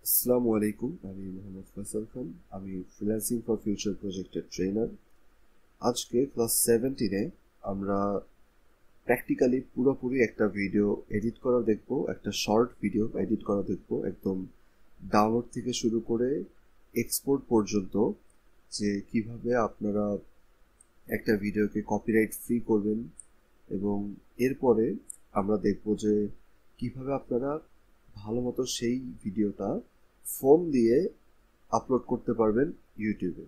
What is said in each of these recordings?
আসসালামু আলাইকুম, আমি মোহাম্মদ ফয়সাল খান। আমি ফ্রিল্যান্সিং ফর ফিউচার প্রজেক্টের ট্রেনার। আজকে ক্লাস 17-এ আমরা প্র্যাকটিক্যালি পুরোপুরি একটা ভিডিও এডিট করা দেখব, একটা শর্ট ভিডিও এডিট করা দেখব, একদম ডাউনলোড থেকে শুরু করে এক্সপোর্ট পর্যন্ত, যে কিভাবে আপনারা একটা ভিডিওকে কপিরাইট ফ্রি করবেন। এবং এরপরে আমরা দেখব যে কিভাবে আপনারা ভালো মতো সেই ভিডিওটা ফোন দিয়ে আপলোড করতে পারবেন ইউটিউবে।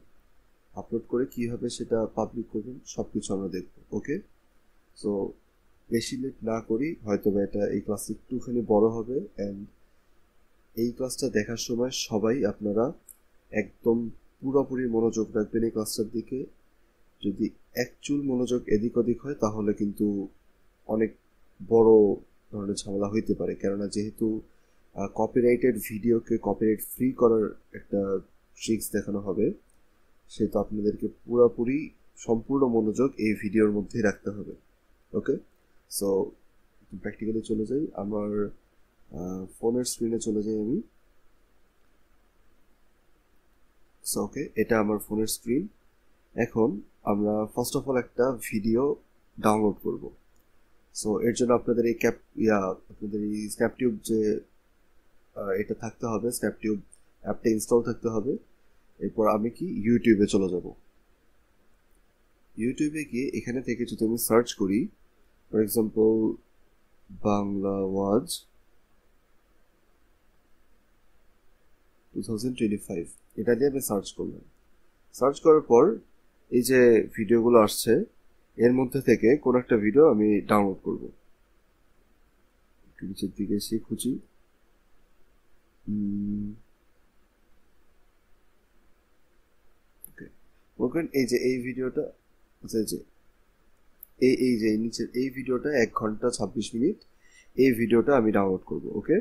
আপলোড করে কিভাবে সেটা পাবলিক করবেন সব কিছু আমরা দেখব। ওকে, সো বেশি লেট না করি, হয়তো এটা এই ক্লাসটা একটুখানি বড় হবে। অ্যান্ড এই ক্লাসটা দেখার সময় সবাই আপনারা একদম পুরোপুরি মনোযোগ রাখবেন এই ক্লাসটার দিকে। যদি এক চুল মনোযোগ এদিক ওদিক হয় তাহলে কিন্তু অনেক বড় ধরনের ঝামেলা হইতে পারে, কেননা যেহেতু কপিরাইটেড ভিডিওকে কপিরাইট ফ্রি করার একটা ট্রিক্স দেখানো হবে, সেহেতু আপনাদেরকে পুরোপুরি সম্পূর্ণ মনোযোগ এই ভিডিওর মধ্যেই রাখতে হবে। ওকে, সো প্র্যাকটিক্যালি চলে যাই, আমার ফোনের স্ক্রিনে চলে যাই আমি। সো ওকে, এটা আমার ফোনের স্ক্রিন। এখন আমরা ফার্স্ট অফ অল একটা ভিডিও ডাউনলোড করব। সো এর জন্য আপনাদের এই আপনাদের এই স্ন্যাপটিউব যে এটা থাকতে হবে, স্ন্যাপটিউব অ্যাপটা ইনস্টল থাকতে হবে। এরপর আমি কি ইউটিউবে চলে যাব। ইউটিউবে গিয়ে এখানে থেকে যদি আমি সার্চ করি, ফর এক্সাম্পল বাংলা ওয়াজ 2025, এটা দিয়ে আমি সার্চ করলাম। সার্চ করার পর এই যে ভিডিওগুলো আসছে, এর মধ্যে থেকে কোন একটা ভিডিও আমি ডাউনলোড করব। নিচের দিকে এসে খুঁজি, এই যে এই ভিডিওটা, যে এই যে নিচের এই ভিডিওটা 1 ঘন্টা 26 মিনিট, এই ভিডিওটা আমি ডাউনলোড করব। ওকে,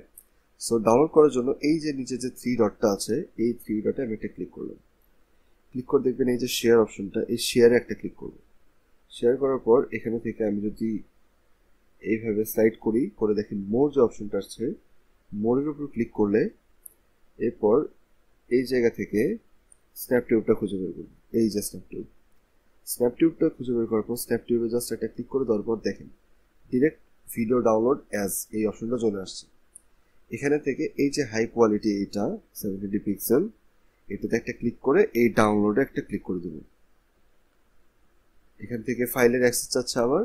সো ডাউনলোড করার জন্য এই যে নিচে যে 3 ডটটা আছে, এই 3 ডটে আমি একটা ক্লিক করলাম। ক্লিক করে দেখবেন এই যে শেয়ার অপশনটা, এই শেয়ারে একটা ক্লিক করব। শেয়ার করার পর এখানে থেকে আমি যদি এইভাবে স্লাইড করি, করে দেখেন মোর যে অপশনটা আসছে, মোরের উপর ক্লিক করলে এরপর এই জায়গা থেকে স্ন্যাপটিউবটা খুঁজে বের করব। এই যে স্ন্যাপটিউবটা খুঁজে বের করার পর স্ন্যাপটিউবে জাস্ট একটা ক্লিক করে দেওয়ার পর দেখেন ডিরেক্ট ভিডিও ডাউনলোড অ্যাজ এই অপশনটা চলে আসছে। এখানে থেকে এই যে হাই কোয়ালিটি, এইটা 70 পিক্সেল, এটাতে একটা ক্লিক করে এই ডাউনলোডে একটা ক্লিক করে দেব। এখান থেকে ফাইলের অ্যাক্সেস চাচ্ছে, আবার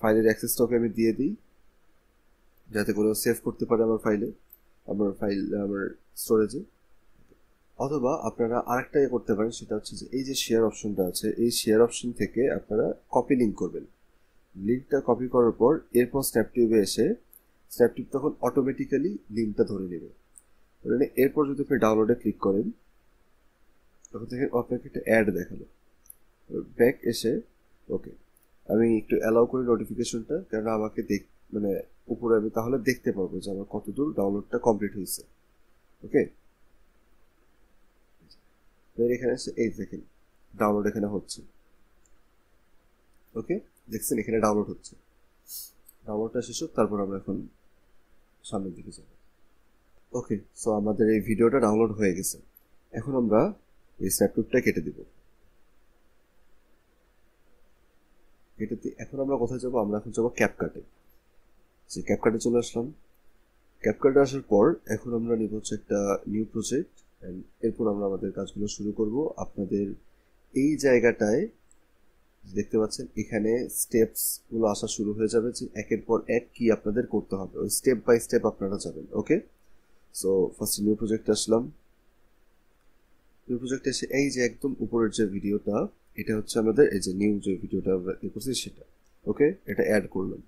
ফাইলের অ্যাক্সেসটাকে আমি দিয়ে দিই যাতে করে সেভ করতে পারে আমার আমার স্টোরেজে। অথবা আপনারা আরেকটা করতে পারেন, সেটা হচ্ছে যে এই যে শেয়ার অপশনটা আছে, এই শেয়ার অপশন থেকে আপনারা কপি লিঙ্ক করবেন। লিঙ্কটা কপি করার পর এরপর স্ন্যাপটিউবে এসে স্ন্যাপটিউব তখন অটোমেটিক্যালি লিঙ্কটা ধরে নেবে। এরপর যদি আপনি ডাউনলোডে ক্লিক করেন তখন দেখেন আপনাকে একটা অ্যাড দেখালো। ব্যাক এসে ওকে, আমি একটু অ্যালাউ করি নোটিফিকেশনটা, কারণ আমাকে মানে উপরে আমি তাহলে দেখতে পাবো যে আমার কতদূর ডাউনলোডটা কমপ্লিট হয়েছে। ওকে, এখানে এসে এই দেখেন ডাউনলোড এখানে হচ্ছে। ওকে, দেখছেন এখানে ডাউনলোড হচ্ছে। ডাউনলোডটা শেষ হোক, তারপর আমরা এখন সামনের দিকে যাব। ওকে, সো আমাদের এই ভিডিওটা ডাউনলোড হয়ে গেছে। এখন আমরা এই স্ন্যাপটিউবটা কেটে দিব। এখন আমরা কোথায় যাব? আমরা এখন যাবো ক্যাপকাটে। যে ক্যাপকাটে চলে আসলাম। ক্যাপকাটে আসার পর এখন আমরা নিব হচ্ছে একটা নিউ প্রজেক্ট। এরপর আমরা আমাদের কাজগুলো শুরু করব। আপনাদের এই জায়গাটায় দেখতে পাচ্ছেন এখানে স্টেপস গুলো আসা শুরু হয়ে যাবে, যে একের পর এক কি আপনাদের করতে হবে, ওই স্টেপ বাই স্টেপ আপনারা যাবেন। ওকে, সো ফার্স্ট নিউ প্রজেক্ট আসলাম। নিউ প্রজেক্ট এসে এই যে একদম উপরের যে ভিডিওটা, এটা হচ্ছে আমাদের এই যে নিউ যে ভিডিওটা আমরা করছি সেটা। ওকে, এটা অ্যাড করলাম।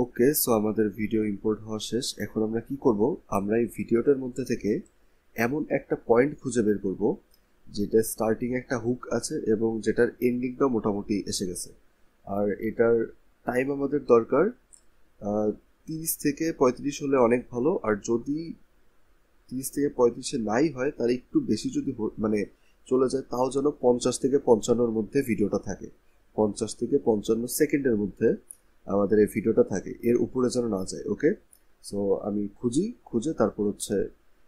ওকে, সো আমাদের ভিডিও ইম্পোর্ট হওয়া শেষ। এখন আমরা কি করব? আমরা এই ভিডিওটার মধ্যে থেকে এমন একটা পয়েন্ট খুঁজে বের করব যেটা স্টার্টিং একটা হুক আছে এবং যেটার এন্ডিংটাও মোটামুটি এসে গেছে। আর এটার টাইম আমাদের দরকার 30 থেকে 35 হলে অনেক ভালো। আর যদি 30 থেকে 35-এ নাই হয়, তার একটু বেশি যদি মানে চলে যায়, তাও যেন 50 থেকে 55-র মধ্যে ভিডিওটা থাকে। 50 থেকে 55 সেকেন্ডের মধ্যে আমাদের এই ভিডিওটা থাকে, এর উপরে যেন না যায়। ওকে, সো আমি খুঁজে তারপর হচ্ছে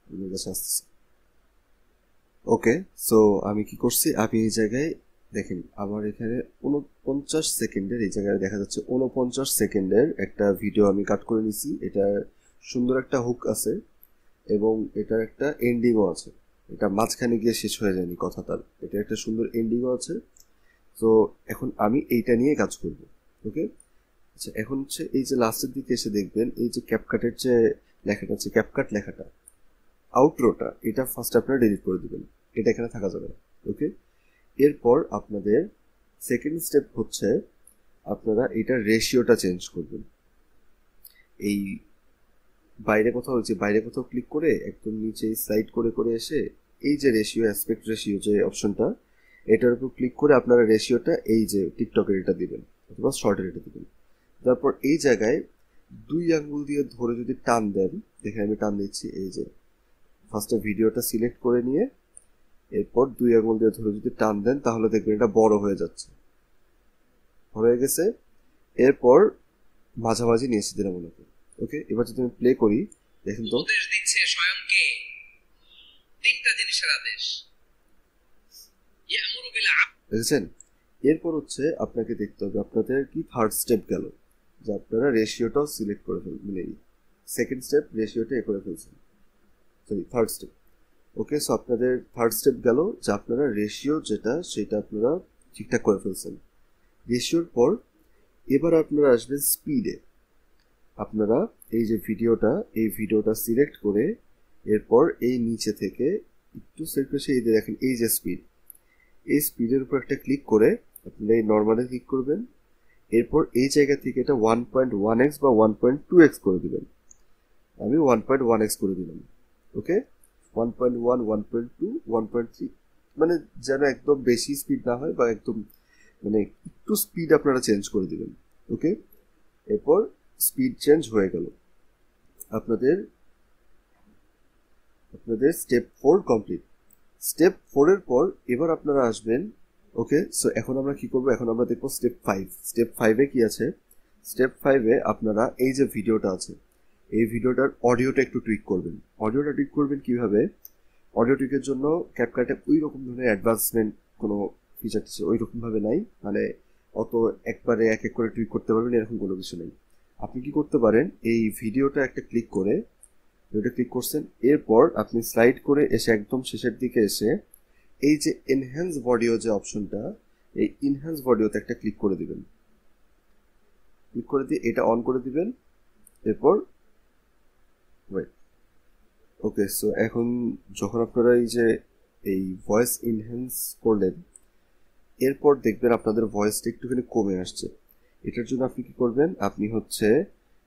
আপনার কাছে আসতেছি। ওকে, সো আমি কি করছি, আমি এই জায়গায় দেখেন আমার এখানে 49 সেকেন্ডের, এই জায়গায় দেখা যাচ্ছে 49 সেকেন্ডের একটা ভিডিও আমি কাট করে নিছি। এটা সুন্দর একটা হুক আছে এবং এটার একটা এন্ডিংও আছে। এটা মাঝখানে গিয়ে শেষ হয়ে যায়নি কথাটার, এটা একটা সুন্দর এন্ডিংও আছে। তো এখন আমি এইটা নিয়ে কাজ করব। ওকে, আচ্ছা এখন হচ্ছে এই যে লাস্টের দিকে এসে দেখবেন এই যে ক্যাপকাটের যে লেখাটা আছে, ক্যাপকাট লেখাটা, আউটরোটা, এটা ফার্স্ট আপনারা ডিলিট করে দিবেন, এটা এখানে থাকা যাবে না। ওকে, এরপর আপনাদের সেকেন্ড স্টেপ হচ্ছে আপনারা এটার রেশিওটা চেঞ্জ করবেন। এই বাইরে কোথাও ক্লিক করে একদম নিচে স্লাইড করে করে এসে এই যে রেশিও, অ্যাসপেক্ট রেশিও যে অপশনটা, এটার উপর ক্লিক করে আপনারা রেশিওটা এই যে টিকটকের এটা দিবেন অথবা শর্টের এটা দিবেন। তারপর এই জায়গায় 2 আঙ্গুল দিয়ে ধরে যদি টান দেন, দেখেন আমি টান দিচ্ছি, এই যে ফার্স্টে ভিডিওটা সিলেক্ট করে নিয়ে এরপর 2 আঙ্গুল দিয়ে ধরে যদি টান দেন তাহলে দেখবেন এটা বড় হয়ে যাচ্ছে, হয়ে গেছে। এরপর মাঝামাঝি নিয়ে এসে দিলাম মনে করি। ওকে, এবার যদি আমি প্লে করি দেখেন তো, উপদেশ দিচ্ছে স্বয়ংকে তিনটা জিনিসের আদেশ। ইয়ামুরু বিল দেখেছেন। এরপর হচ্ছে আপনাকে দেখতে হবে আপনাদের কি থার্ড স্টেপ গেল, যে আপনারা রেশিওটাও সিলেক্ট করে ফেলবেন, মানে সেকেন্ড স্টেপ রেশিওটা এ করে ফেলছেন, সরি থার্ড স্টেপ। ওকে, সো আপনাদের থার্ড স্টেপ গেল যে আপনারা রেশিও যেটা সেটা আপনারা ঠিকঠাক করে ফেলছেন। রেশিওর পর এবার আপনারা আসবেন স্পিডে। আপনারা এই যে ভিডিওটা সিলেক্ট করে এরপর এই নিচে থেকে একটু সিলেক্ট করে এই যে দেখেন এই যে স্পিড, এই স্পিডের উপর একটা ক্লিক করে আপনারা এই নর্মালে ক্লিক করবেন। এরপর এই জায়গা থেকে এটা 1.1x বা 1.2x করে দিবেন। আমি 1.1x করে দিলাম। ওকে, 1.1, 1.2, 1.3, মানে যেন একদম বেশি স্পিড না হয় বা একদম মানে একটু স্পিড আপনারা চেঞ্জ করে দিবেন। ওকে, এরপর স্পিড চেঞ্জ হয়ে গেল, আপনাদের স্টেপ 4 কমপ্লিট। স্টেপ 4 এর পর এবার আপনারা আসবেন। ওকে, সো এখন আমরা কি করব, এখন আমরা দেখবো স্টেপ 5। স্টেপ 5 এ কি আছে, স্টেপ 5 এ আপনারা এই যে ভিডিওটা আছে এই ভিডিওটার অডিওটা একটু টুইক করবেন। অডিওটা টুইক করবেন কিভাবে, অডিও টুইকের জন্য ক্যাপকাটে ওই রকম ধরনের অ্যাডভান্সমেন্ট কোনো ফিচার ওই রকম ভাবে নাই, মানে অত একবারে এক এক করে টুইক করতে পারবেন এরকম কোনো কিছু নেই। আপনি কি করতে পারেন, এই ভিডিওটা একটা ক্লিক করে, ভিডিওটা ক্লিক করছেন, এরপর আপনি স্লাইড করে এসে একদম শেষের দিকে এসে এই যে এনহ্যান্স অডিও যে অপশনটা, এই এনহ্যান্স অডিওতে একটা ক্লিক করে দিবেন। ক্লিক করে দিয়ে এটা অন করে দিবেন। এরপর ওয়েট, ওকে, সো এখন যখন আপনারা এই যে এই ভয়েস এনহ্যান্স করলেন এরপর দেখবেন আপনাদের ভয়েসটা একটুখানি কমে আসছে। এটার জন্য আপনি কি করবেন, আপনি হচ্ছে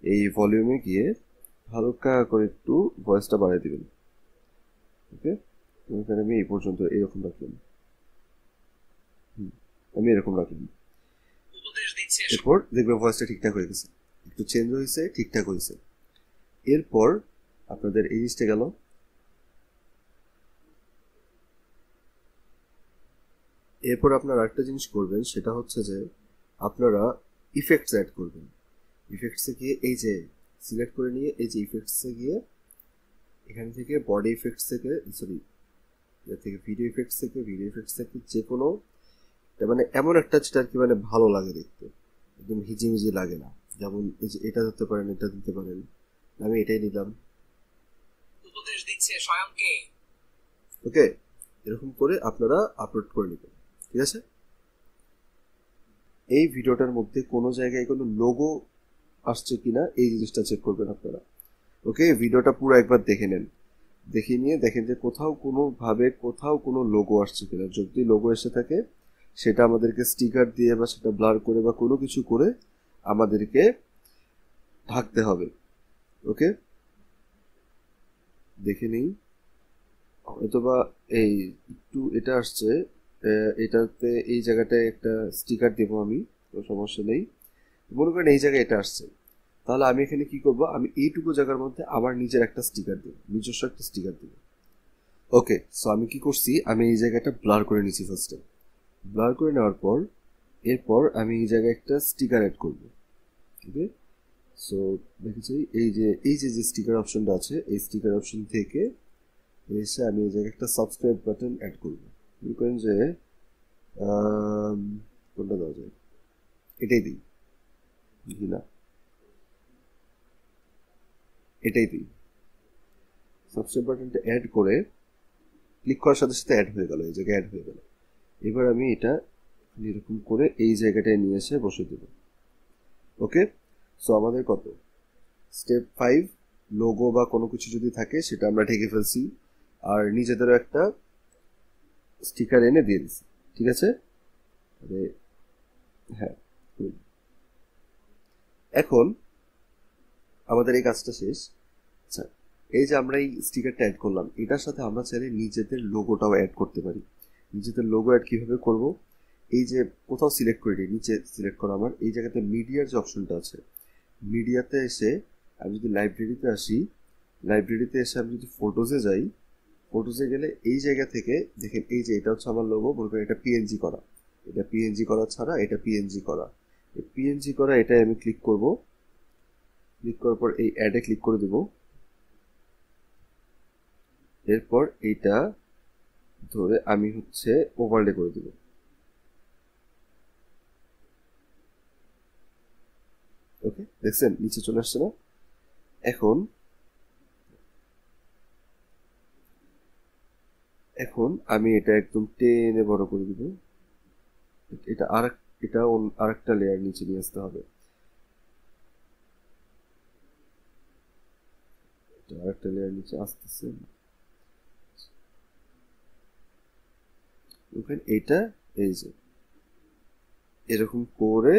এই ভলিউমে গিয়ে হালকা করে একটু ভয়েসটা বাড়িয়ে দিবেন। ওকে, এখানে আমি এই পর্যন্ত এরকম রাখলাম, আমি এরকম রাখলাম। উপদেশ দিচ্ছে এরপর দেখবেন ভয়েসটা ঠিকঠাক হয়ে গেছে, একটু চেঞ্জ হয়েছে, ঠিকঠাক হয়েছে। এরপর আপনাদের এই জিনিসটা গেল। এরপর আপনারা আরেকটা জিনিস করবেন, সেটা হচ্ছে যে আপনারা ইফেক্টস অ্যাড করবেন। ইফেক্টসে গিয়ে এই যে সিলেক্ট করে নিয়ে এই যে ইফেক্টসে গিয়ে এখান থেকে বডি ইফেক্টস থেকে, সরি থেকে ভিডিও ইফেক্টস থেকে যে কোনো মানে এমন একটা যেটা আর কি মানে ভালো লাগে দেখতে, একদম হিজিমিজি লাগে না, যেমন এই যে এটা দিতে পারেন, এটা দিতে পারেন, আমি এটাই নিলাম। উপদেশ দিচ্ছে স্বয়ংকে। ওকে, এরকম করে আপনারা আপলোড করে নেবেন। ঠিক আছে, এই ভিডিওটার মধ্যে কোনো জায়গায় কোনো লোগো আসছে কিনা এই জিনিসটা চেক করবেন আপনারা। ওকে, ভিডিওটা পুরো একবার দেখে নেন, দেখে নিয়ে দেখেন যে কোথাও কোনো লোগো আসছে কিনা। যদি লোগো এসে থাকে সেটা আমাদেরকে স্টিকার দিয়ে বা সেটা ব্লার করে বা কোনো কিছু করে আমাদেরকে ঢাকতে হবে। ওকে, দেখে নিই, হয়তোবা এই একটু এটা আসছে, এটাতে এই জায়গাটায় একটা স্টিকার দেবো আমি, কোনো সমস্যা নেই। মনে করেন এই জায়গায় এটা আসছে, তাহলে আমি এখানে কি করব, আমি এইটুকু জায়গার মধ্যে আবার নিজের একটা স্টিকার দেবো, নিজস্ব একটা স্টিকার দেবো। ওকে, সো আমি কি করছি, আমি এই জায়গাটা ব্লার করে নিচ্ছি ফার্স্টে। ব্লার করে নেওয়ার পর এরপর আমি এই জায়গায় একটা স্টিকার অ্যাড করব। ওকে, সো দেখেছি এই যে স্টিকার অপশনটা আছে, এই স্টিকার অপশন থেকে এসে আমি এই জায়গায় একটা সাবস্ক্রাইব বাটন অ্যাড করবো। মনে করেন যে কোনটা দেওয়া যায়, এটাই দিই না, এটাই দিই। সাবস্ক্রাইব বাটনটা অ্যাড করে ক্লিক করার সাথে সাথে অ্যাড হয়ে গেল, এই জায়গায় অ্যাড হয়ে গেল। এবার আমি এটা এরকম করে এই জায়গাটায় নিয়ে এসে বসে দেব। ওকে, সো আমাদের কত স্টেপ 5 লোগো বা কোনো কিছু যদি থাকে সেটা আমরা ঢেকে ফেলছি, আর নিজেদেরও একটা স্টিকার এনে দিয়ে দিচ্ছি। ঠিক আছে, হ্যাঁ। এখন আমাদের এই কাজটা শেষ। আচ্ছা, এই যে আমরা এই স্টিকারটা অ্যাড করলাম, এটার সাথে আমরা চাইলে নিজেদের লোগোটাও অ্যাড করতে পারি। নিজেদের লোগো অ্যাড কিভাবে করব, এই যে কোথাও সিলেক্ট করে নিই, নিচে সিলেক্ট করা আমার এই জায়গাতে মিডিয়ার যে অপশনটা আছে, মিডিয়াতে এসে আমি যদি লাইব্রেরিতে আসি, লাইব্রেরিতে এসে আমি যদি ফটোজে যাই, ফটোজে গেলে এই জায়গা থেকে দেখেন এই যে এটা হচ্ছে আমার লোগো, বলবেন এটা পিএনজি করা, এটা পিএনজি করা ছাড়া এটা পিএনজি করা, এই পিএনজি করা এটাই আমি ক্লিক করব। ক্লিক করার পর এই অ্যাডে ক্লিক করে দেব। এরপর এইটা ধরে আমি হচ্ছে ওভারলে করে দেব। ওকে, দেখছেন নিচে চলে আসছে না? এখন আমি এটা একদম টেনে বড় করে দিব। এটা আরেকটা লেয়ার নিচে নিয়ে আসতে হবে। এটা আরেকটা লেয়ার নিচে আসতেছে। এটা এই যে এরকম করে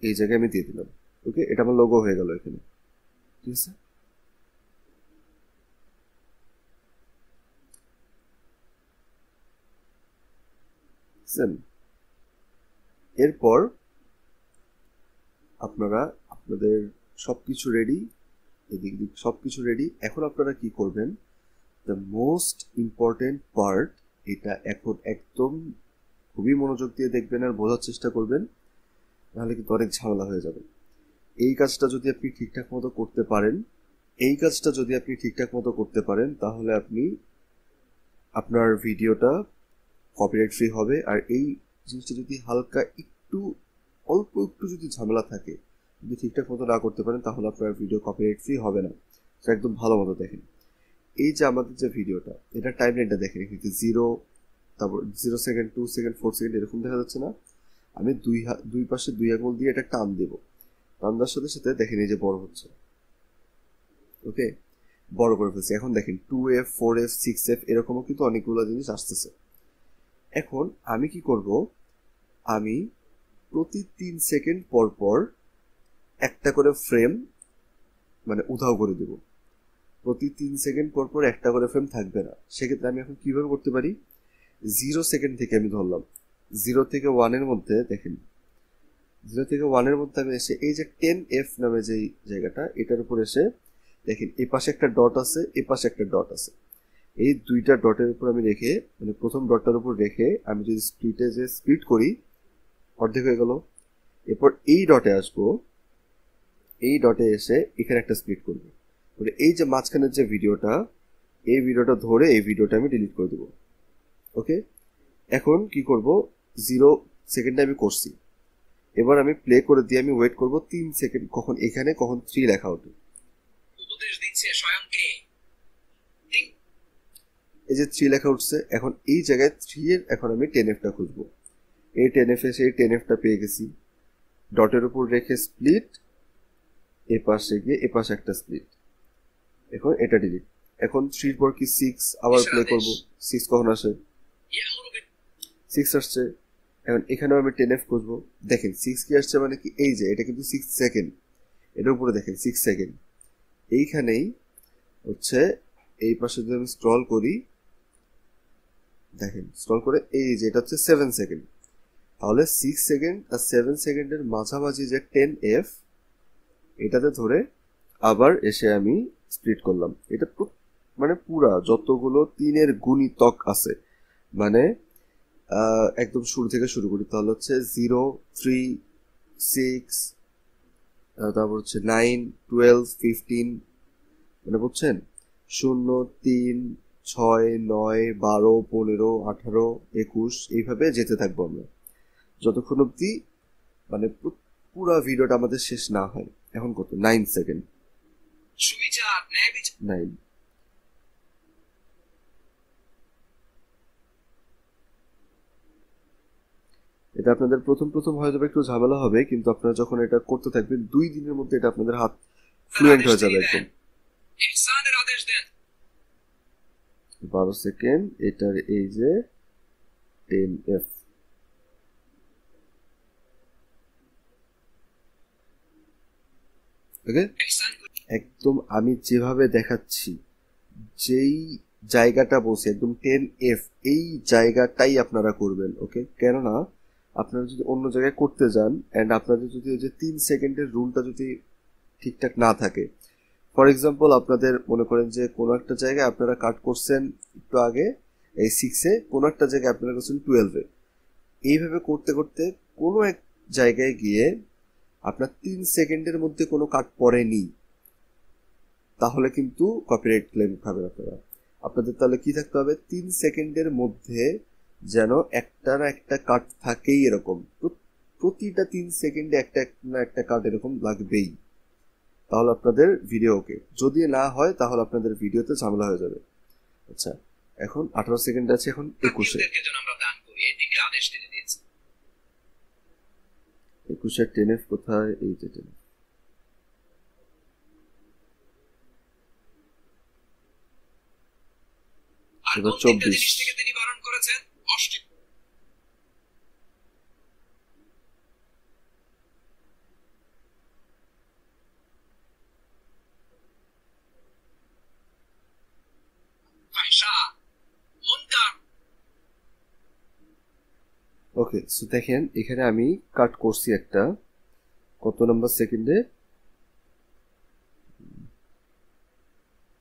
এই জায়গায় আমি দিয়ে দিলাম। ওকে, এটা আমার লোগো হয়ে গেল এখানে। ঠিক আছে, এরপর আপনাদের সবকিছু রেডি, এদিক দিক সবকিছু রেডি। এখন আপনারা কি করবেন, দ্য মোস্ট ইম্পর্টেন্ট পার্ট, এটা এখন একদম খুবই মনোযোগ দিয়ে দেখবেন আর বোঝার চেষ্টা করবেন, নাহলে কিন্তু অনেক ঝামেলা হয়ে যাবে। এই কাজটা যদি আপনি ঠিকঠাক মতো করতে পারেন, তাহলে আপনি আপনার ভিডিওটা কপিরাইট ফ্রি হবে। আর এই জিনিসটা যদি হালকা অল্প একটু যদি ঝামেলা থাকে, যদি ঠিকঠাক মতো না করতে পারেন, তাহলে আপনার ভিডিও কপিরাইট ফ্রি হবে না। একদম ভালো মতো দেখেন। এই যে আমাদের যে ভিডিওটা, এটা টাইম লাইনটা দেখেন, কিন্তু 0, তারপর 0 সেকেন্ড, 2 সেকেন্ড, 4 সেকেন্ড এরকম দেখা যাচ্ছে না? আমি দুই পাশে 2 আঙুল দিয়ে এটা টান দেব, টান দেওয়ার সাথে সাথে দেখেন এই যে বড় হচ্ছে। ওকে, বড় করে ফেলছি। এখন দেখেন 2F, 4F, 6F এরকমও কিন্তু অনেকগুলো জিনিস আসতেছে। এখন আমি কি করব, আমি প্রতি 3 সেকেন্ড পর পর একটা করে ফ্রেম মানে উধাও করে দেব। প্রতি 3 সেকেন্ড পর পর একটা করে ফ্রেম থাকবে না। সেক্ষেত্রে আমি এখন কিভাবে করতে পারি, 0 সেকেন্ড থেকে আমি ধরলাম, 0 থেকে 1 এর মধ্যে দেখেন, 0 থেকে 1 এর মধ্যে আমি এসে এই যে 10F নামে যে জায়গাটা, এটার উপর এসে দেখেন এ পাশে একটা ডট আছে, এ পাশে একটা ডট আছে। এই দুইটা ডটের উপর আমি রেখে, মানে প্রথম ডটটার উপর রেখে আমি যদি স্প্লিট করি, অর্ধেক হয়ে গেল। এরপর এই ডটে আসবো, এই ডটে এসে এখানে একটা স্প্লিট করবো। এই যে মাঝখানের যে ভিডিওটা, এই ভিডিওটা ধরে এই ভিডিওটা আমি ডিলিট করে দেবো। ওকে, এখন কি করব, 0 সেকেন্ডে আমি করছি। এবার আমি প্লে করে দিয়ে আমি ওয়েট করব 3 সেকেন্ড, কখন এখানে কখন 3 লেখা ওঠে। উপদেশ দিচ্ছে স্বয়ংকে। এই যে 3 লেখা উঠছে, এখন এই জায়গায় 3 এর এখন আমি 10Fটা খুঁজবো। এই 10F এসে এই 10Fটা পেয়ে গেছি, ডটের উপর রেখে স্প্লিট, এ পাশে গিয়ে এ পাশে একটা স্প্লিট। এখন এটা ডিলিট। এখন 3 পর কি 6 আবার প্লে করব, 6 কখন আসে, 6 আসছে। এখন এখানেও আমি 10F খুঁজবো, দেখেন 6 কি আসছে, মানে কি এই যে এটা কিন্তু 6 সেকেন্ড, এটার উপরে দেখেন 6 সেকেন্ড। এইখানেই হচ্ছে এই পাশে যদি আমি স্ক্রল করি, দেখেন স্ক্রল করে এই যে এটা হচ্ছে 7 সেকেন্ড। তাহলে 6 সেকেন্ড আর 7 সেকেন্ডের মাঝামাঝি যে 10F, এটাতে ধরে আবার এসে আমি স্প্লিট করলাম। এটা মানে পুরা যতগুলো 3-এর গুণিতক আছে, মানে একদম শুরু থেকে শুরু করি, তাহলে হচ্ছে 0, 3, 6, তারপর হচ্ছে 9, 12, 15, মানে বুঝছেন, 0, 3, 6, 9, 12, 15, 18, 21 এইভাবে যেতে থাকবো আমরা যতক্ষণ অব্দি মানে পুরো ভিডিওটা আমাদের শেষ না হয়। এখন কত? 9 সেকেন্ড। 9। এটা আপনাদের প্রথম হয়ে যাবে, একটু ঝামেলা হবে, কিন্তু আপনারা যখন এটা করতে থাকবেন 2 দিনের মধ্যে এটা আপনাদের হাত ফ্লুয়েন্ট হয়ে যাবে একদম। 12 সেকেন্ড। এটার এই যে 10F। ওকে, একদম আমি যেভাবে দেখাচ্ছি, যেই জায়গাটা বসে একদম 10F এই জায়গাটাই আপনারা করবেন। ওকে, কেননা আপনারা যদি অন্য জায়গায় করতে যান অ্যান্ড আপনাদের যদি ওই যে 3 সেকেন্ডের রুলটা যদি ঠিকঠাক না থাকে, ফর এক্সাম্পল আপনাদের মনে করেন যে কোনো একটা জায়গায় আপনারা কাট করছেন একটু আগে এই 6-এ, কোনো একটা জায়গায় আপনারা করছেন 12-এ, এইভাবে করতে করতে কোনো এক জায়গায় গিয়ে আপনার 3 সেকেন্ডের মধ্যে কোনো কাট পড়েনি, তাহলে কিন্তু কপিরাইট ক্লেম খাবেন আপনারা। আপনাদের তাহলে কি থাকতে হবে? 3 সেকেন্ডের মধ্যে যেন একটা না একটা কাট থাকেই, এরকম প্রতিটা 3 সেকেন্ডে একটা না একটা কাট এরকম লাগবেই, তাহলে আপনাদের ভিডিও ওকে। যদি না হয় তাহলে আপনাদের ভিডিওতে ঝামেলা হয়ে যাবে। আচ্ছা, এখন 18 সেকেন্ড আছে, এখন 21-এ। 21-এর 10F কোথায়? এই যে 10। এবার 24। ওকে, সো দেখেন এখানে আমি কাট করছি একটা, কত নাম্বার সেকেন্ডে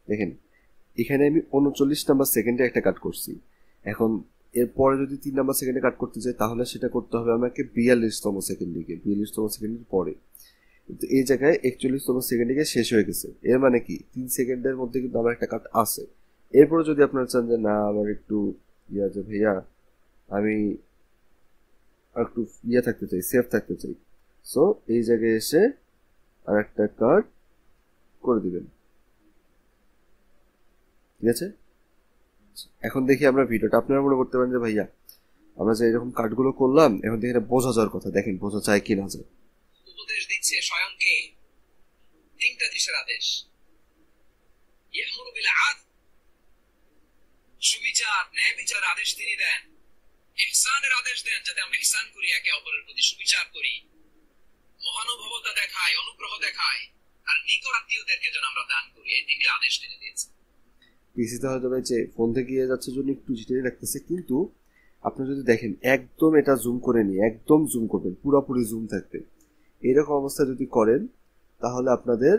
দেখেন, এখানে আমি 39 নাম্বার সেকেন্ডে একটা কাট করছি। এখন এরপরে যদি 3 নাম্বার সেকেন্ডে কাট করতে চাই তাহলে সেটা করতে হবে আমাকে 42তম সেকেন্ডে গিয়ে, 42তম সেকেন্ডের পরে। কিন্তু এই জায়গায় 41তম সেকেন্ডে গিয়ে শেষ হয়ে গেছে। এর মানে কি 3 সেকেন্ডের মধ্যে কিন্তু আমার একটা কাট আছে। এরপরে যদি আপনারা চান যে না আমার একটু যে ভাইয়া আমি একটু থাকতে চাই, সেফ থাকতে চাই, সো এই জায়গায় এসে আর একটা কাট করে দিবেন। ঠিক আছে, এখন দেখি আমরা ভিডিওটা। আপনারা মনে করতে পারেন যে ভাইয়া আমরা যে এরকম কাটগুলো করলাম এখন দেখি এটা বোঝা যাওয়ার কথা, দেখেন বোঝা যায় কি না যায়। উপদেশ দিচ্ছে স্বয়ং কে? 3টা দিশের আদেশ। ইয়ামুরু বিল আদল, সুবিচার, ন্যায় বিচার আদেশ তিনি দেন। ইহসানের আদেশ দেন, যাতে আমরা ইহসান করি, একে অপরের প্রতি সুবিচার করি, মহানুভবতা দেখায়, অনুগ্রহ দেখায়, আর নিকট আত্মীয়দেরকে যেন আমরা দান করি। এই 3টি আদেশ তিনি দিয়েছেন। পিসিতে হয়তো যে ফোন থেকে যাচ্ছে জন্য একটু জিটিয়ে রাখতেছে, কিন্তু আপনি যদি দেখেন একদম এটা জুম করে নিয়ে একদম জুম করবেন, পুরোপুরি জুম থাকবে, এরকম অবস্থা যদি করেন তাহলে আপনাদের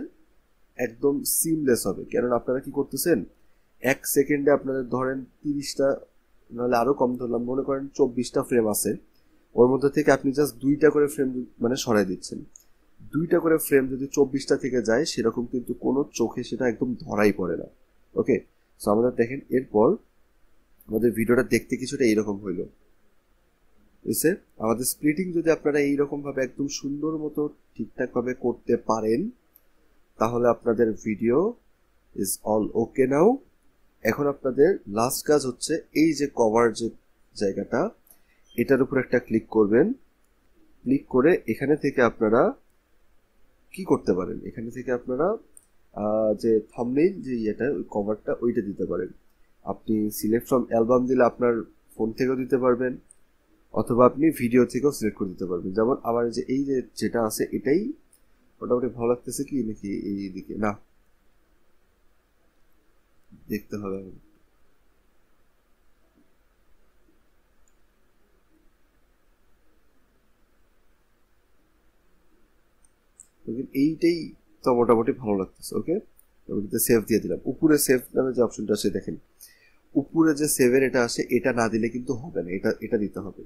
একদম সিমলেস হবে। কেননা আপনারা কি করতেছেন, 1 সেকেন্ডে আপনাদের ধরেন 30টা, নাহলে আরো কম ধরলাম, মনে করেন 24টা ফ্রেম আছে, ওর মধ্যে থেকে আপনি জাস্ট 2টা করে ফ্রেম মানে সরাই দিচ্ছেন। 2টা করে ফ্রেম যদি 24টা থেকে যায় সেরকম কিন্তু কোনো চোখে সেটা একদম ধরাই পড়ে না। ওকে, সো আমাদের দেখেন এরপর আমাদের ভিডিওটা দেখতে কিছুটা এইরকম হইলো, বুঝছে? আমাদের স্প্লিটিং যদি আপনারা এইরকম ভাবে একদম সুন্দর মতো ঠিকঠাক ভাবে করতে পারেন তাহলে আপনাদের ভিডিও ইজ অল ওকে নাও। এখন আপনাদের লাস্ট কাজ হচ্ছে এই যে কভার যে জায়গাটা, এটার উপর একটা ক্লিক করবেন। ক্লিক করে এখানে থেকে আপনারা কি করতে পারেন, এখানে থেকে আপনারা যে থাম্বনেইল যে ইয়েটা, ওই কভারটা ওইটা দিতে পারেন। আপনি সিলেক্ট ফ্রম অ্যালবাম দিলে আপনার ফোন থেকেও দিতে পারবেন, অথবা আপনি ভিডিও থেকেও সিলেক্ট করে দিতে পারবেন। যেমন আমার যে এই যে যেটা আছে এটাই মোটামুটি ভালো লাগতেছে, কি নাকি এই দিকে না দেখতে হবে। এইটাই তো মোটামুটি ভালো লাগতেছে। ওকে, সেভ দিয়ে দিলাম। উপরে সেভ নামে যে অপশনটা আছে দেখেন, উপরে যে সেভের এটা আসে, এটা না দিলে কিন্তু হবে না, এটা দিতে হবে।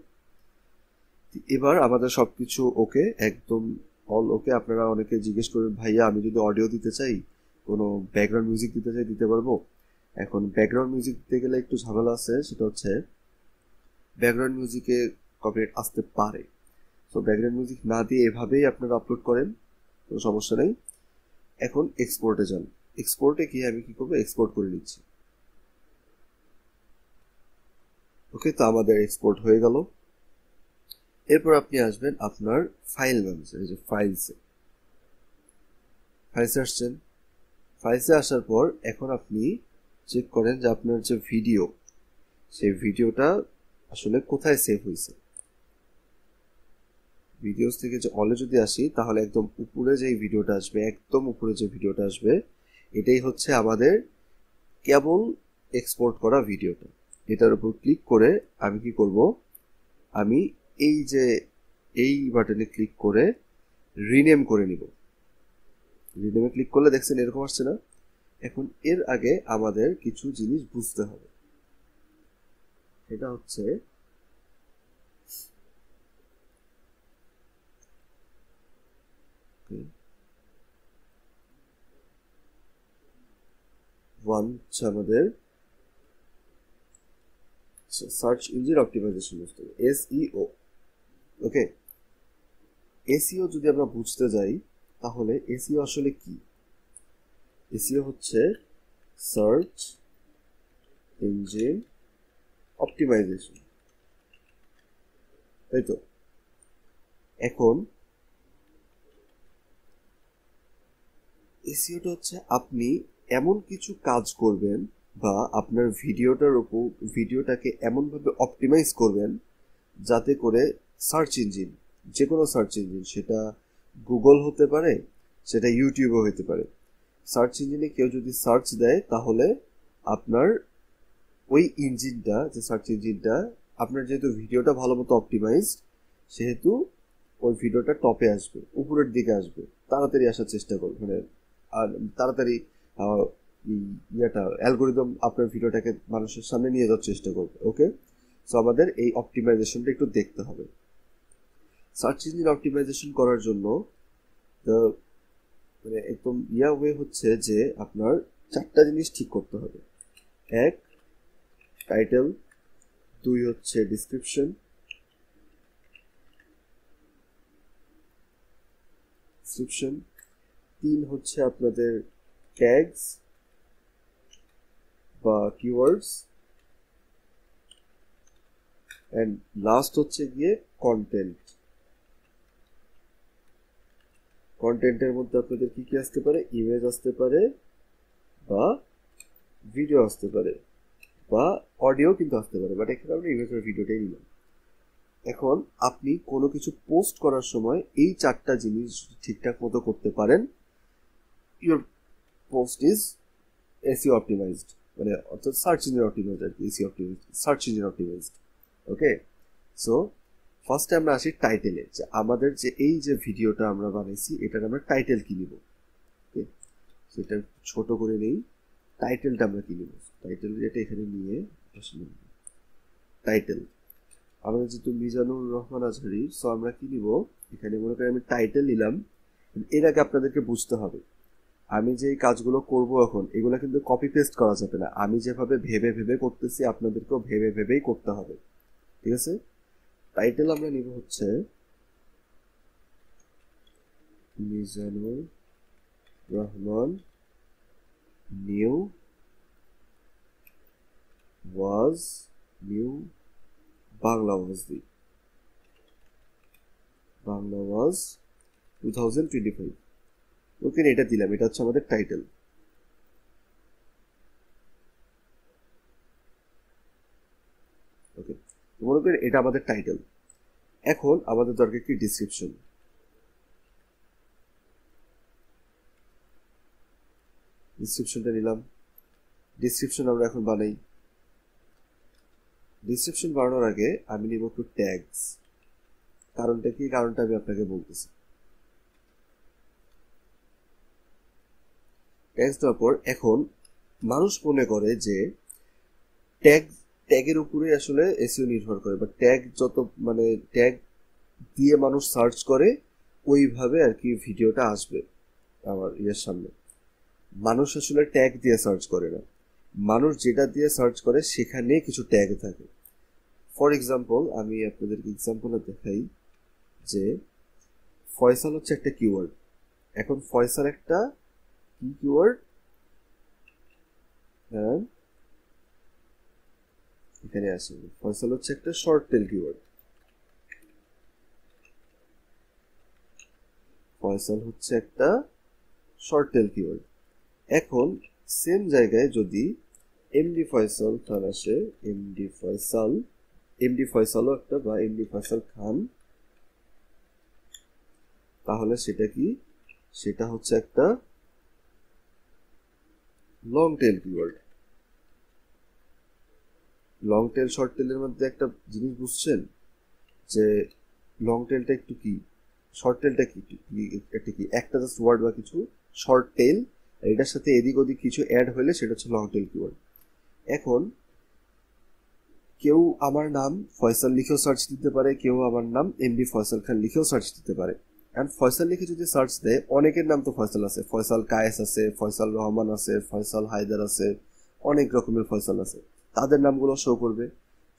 এবার আমাদের সবকিছু ওকে, একদম অল ওকে। আপনারা অনেকে জিজ্ঞেস করেন, ভাইয়া আমি যদি অডিও দিতে চাই, কোনো ব্যাকগ্রাউন্ড মিউজিক দিতে চাই, দিতে পারবো? এখন ব্যাকগ্রাউন্ড মিউজিক দিতে গেলে একটু ঝামেলা আছে, সেটা হচ্ছে ব্যাকগ্রাউন্ড মিউজিকে কপিরাইট আসতে পারে। তো ব্যাকগ্রাউন্ড মিউজিক না দিয়ে এভাবেই আপনারা আপলোড করেন, কোনো সমস্যা নেই। এখন এক্সপোর্টে যান। এক্সপোর্টে গিয়ে আমি কি করবো, এক্সপোর্ট করে নিচ্ছি। ওকে, তো আমাদের এক্সপোর্ট হয়ে গেল। এরপর আপনি আসবেন আপনার ফাইল ম্যানেজার, এই যে ফাইলসে আসছেন। ফাইলসে আসার পর এখন আপনি চেক করেন যে আপনার যে ভিডিও, সেই ভিডিওটা আসলে কোথায় সেভ হয়েছে। ভিডিওস থেকে যে অলে যদি আসি, তাহলে একদম উপরে যে ভিডিওটা আসবে, একদম উপরে যে ভিডিওটা আসবে, এটাই হচ্ছে আমাদের কেবল এক্সপোর্ট করা ভিডিওটা। এটার উপর ক্লিক করে আমি কি করব, আমি এই যে এই বাটনে ক্লিক করে রিনেম করে নিব। রিনেমে ক্লিক করলে দেখছেন এরকম আসছে না? এখন এর আগে আমাদের কিছু জিনিস বুঝতে হবে। এটা হচ্ছে ওয়ান হচ্ছে আমাদের সার্চ ইঞ্জিন অপটিমাইজেশন, এসইও। ওকে, এসইও যদি আমরা বুঝতে যাই, তাহলে এসইও আসলে কি? এসইও হচ্ছে সার্চ ইঞ্জিন অপটিমাইজেশন, তাই তো? এখন এসইওটা হচ্ছে আপনি এমন কিছু কাজ করবেন, বা আপনার ভিডিওটাকে এমনভাবে অপটিমাইজ করবেন যাতে করে সার্চ ইঞ্জিন, যে কোনো সার্চ ইঞ্জিন, সেটা গুগল হতে পারে, সেটা ইউটিউবও হতে পারে, সার্চ ইঞ্জিনে কেউ যদি সার্চ দেয়, তাহলে আপনার ওই ইঞ্জিনটা, যে সার্চ ইঞ্জিনটা, আপনার যেহেতু ভিডিওটা ভালো মতো অপটিমাইজড, সেহেতু ওই ভিডিওটা টপে আসবে, উপরের দিকে আসবে, তাড়াতাড়ি আসার চেষ্টা করবে, মানে আর তাড়াতাড়ি ইয়েটা অ্যালগোরিদম আপনার ভিডিওটাকে মানুষের সামনে নিয়ে যাওয়ার চেষ্টা করবে। ওকে, সো আমাদের এই অপটিমাইজেশনটা একটু দেখতে হবে। সার্চ ইঞ্জিন অপটিমাইজেশন করার জন্য মানে একদম ওয়ে হচ্ছে যে আপনার 4টা জিনিস ঠিক করতে হবে। 1, টাইটেল। 2 হচ্ছে ডিসক্রিপশন। 3 হচ্ছে আপনাদের ট্যাগস বা কিওয়ার্ডস, এন্ড লাস্ট হচ্ছে গিয়ে কন্টেন্ট। কন্টেন্টের মধ্যে আপনাদের কি কি আসতে পারে? ইমেজ আসতে পারে, বা ভিডিও আসতে পারে, বা অডিও কিন্তু আসতে পারে, বাট এখানে আমরা ইমেজ আর ভিডিওটাই নিলাম। এখন আপনি কোনো কিছু পোস্ট করার সময় এই 4টা জিনিস ঠিকঠাক মতো করতে পারেন, your post is SEO optimized, মানে অর্থাৎ সার্চ ইঞ্জিন অপটিমাইজড আর কি, SEO optimized, search engine optimized. Okay, so ফার্স্টে আমরা আসি টাইটেলে, যে আমাদের যে এই যে ভিডিওটা আমরা বানাইছি, এটার আমরা টাইটেল কি নিব। ওকে, সো এটা ছোট করে নেই, টাইটেলটা আমরা কি নিব, টাইটেল এটা এখানে নিয়ে আসলে টাইটেল আমাদের যেহেতু মিজানুর রহমান আজহারি, সো আমরা কি নিব, এখানে মনে করি আমি টাইটেল নিলাম। এর আগে আপনাদেরকে বুঝতে হবে, আমি যে কাজগুলো করব এখন, এগুলো কিন্তু কপি পেস্ট করা যাবে না। আমি যেভাবে ভেবে ভেবে করতেছি, আপনাদেরকেও ভেবে ভেবেই করতে হবে, ঠিক আছে? টাইটেল আমরা নিব হচ্ছে মিজানুর রহমান নিউ বাংলা ওয়াজ 2025। ওকে, এটা দিলাম, এটা হচ্ছে আমাদের টাইটেল। ওকে, মনে করেন এটা আমাদের টাইটেল। এখন আমাদের দরকার কি ডিসক্রিপশন। ডিসক্রিপশনটা নিলাম। ডিসক্রিপশন আমরা এখন বানাই। ডিসক্রিপশন বানানোর আগে আমি নিব একটু ট্যাগস। কারণটা কি? কারণটা আমি আপনাকে বলতেছি। ট্যাগস দেওয়ার পর এখন মানুষ মনে করে যে ট্যাগের উপরে আসলে এসইও নির্ভর করে, বা ট্যাগ যত, মানে ট্যাগ দিয়ে মানুষ সার্চ করে, ওইভাবে আর কি ভিডিওটা আসবে আমার ইয়ের সামনে। মানুষ আসলে ট্যাগ দিয়ে সার্চ করে না, মানুষ যেটা দিয়ে সার্চ করে সেখানে কিছু ট্যাগ থাকে। ফর এক্সাম্পল আমি আপনাদেরকে এক্সাম্পলে দেখাই যে ফয়সাল হচ্ছে একটা কিওয়ার্ড। এখন ফয়সাল একটা কি কিওয়ার্ড, হ্যাঁ এখানে আসে, ফয়সাল হচ্ছে একটা শর্ট টেল কিওয়ার্ড। ফয়সাল হচ্ছে একটা শর্ট টেল কিওয়ার্ড। এখন সেম জায়গায় যদি এমডি ফয়সাল খান আসে, এমডি ফয়সালও একটা, বা এমডি ফয়সাল খান, তাহলে সেটা কি, সেটা হচ্ছে একটা long tail keyword. Long tail short টেলের মধ্যে একটা জিনিস বুঝছেন যে লং টেলটা একটু কি, শর্ট টেলটা কি একটা কি, একটা জাস্ট ওয়ার্ড বা কিছু শর্ট টেল, এটার সাথে এদিক ওদিক কিছু অ্যাড হলে সেটা হচ্ছে লং টেল কিওয়ার্ড। এখন কেউ আমার নাম ফয়সাল লিখেও সার্চ দিতে পারে, কেউ আমার নাম এমডি ফয়সাল খান লিখেও সার্চ দিতে পারে। অ্যান্ড ফয়সাল লিখে যদি সার্চ দেয়, অনেকের নাম তো ফয়সাল আছে, ফয়সাল কায়েস আছে, ফয়সাল রহমান আছে, ফয়সাল হায়দার আছে, অনেক রকমের ফয়সাল আছে, তাদের নামগুলো শো করবে।